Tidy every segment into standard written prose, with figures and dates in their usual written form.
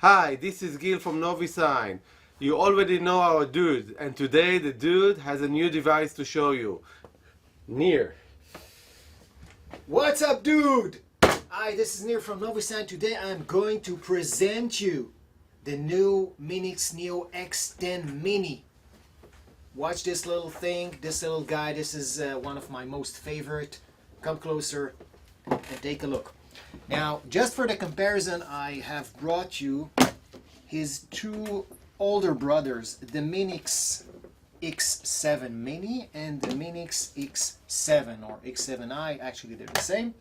Hi, this is Gil from Novisign. You already know our dude, and today the dude has a new device to show you. Nir. What's up, dude? Hi, this is Nir from Novisign. Today I'm going to present you the new Minix Neo X10 Mini. Watch this little thing, this little guy. This is one of my most favorite. Come closer and take a look. Now, just for the comparison, I have brought you his two older brothers, the Minix X7 Mini and the Minix X7 or X7i. Actually, they're the same.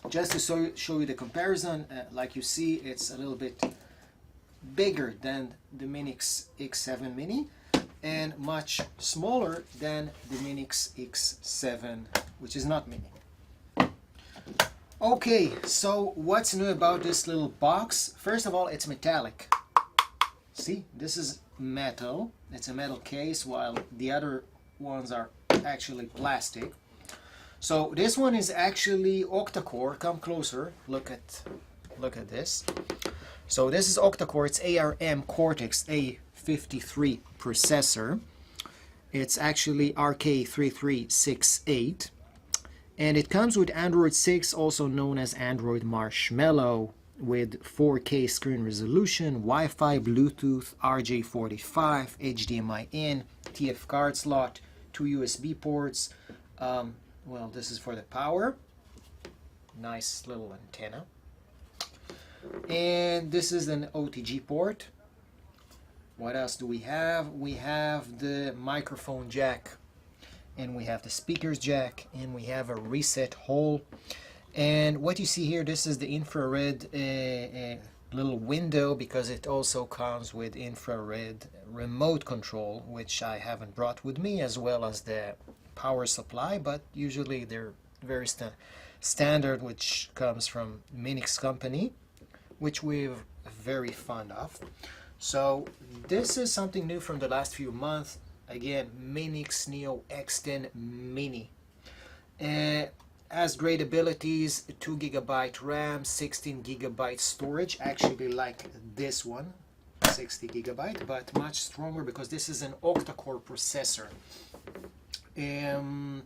Just to show you the comparison, like you see, it's a little bit bigger than the Minix X7 Mini and much smaller than the Minix X7, which is not mini. Okay, so what's new about this little box? First of all, it's metallic. See, this is metal. It's a metal case, while the other ones are actually plastic. So this one is actually octa-core. Come closer. Look at this. So this is octa-core. It's ARM Cortex A53 processor. It's actually RK3368. And it comes with Android 6, also known as Android Marshmallow, with 4K screen resolution, Wi-Fi, Bluetooth, RJ45, HDMI in, TF card slot, 2 USB ports. Well, this is for the power. Nice little antenna. And this is an OTG port. What else do we have? We have the microphone jack, and we have the speakers jack, and we have a reset hole. And what you see here, this is the infrared little window, because it also comes with infrared remote control, which I haven't brought with me, as well as the power supply, but usually they're very standard, which comes from Minix company, which we're very fond of. So this is something new from the last few months. Again, Minix Neo X10 Mini. Has great abilities, 2 GB RAM, 16 GB storage, actually like this one, 60 GB, but much stronger because this is an octa-core processor. Can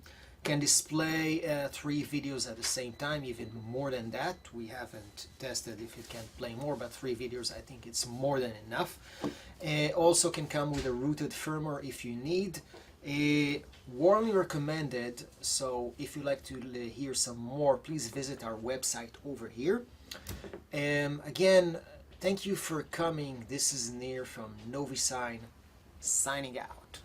display 3 videos at the same time, even more than that. We haven't tested if it can play more, but 3 videos, I think it's more than enough. Also can come with a rooted firmware if you need. Warmly recommended. So if you'd like to hear some more, please visit our website over here. Again, thank you for coming. This is Nir from Novisign, signing out.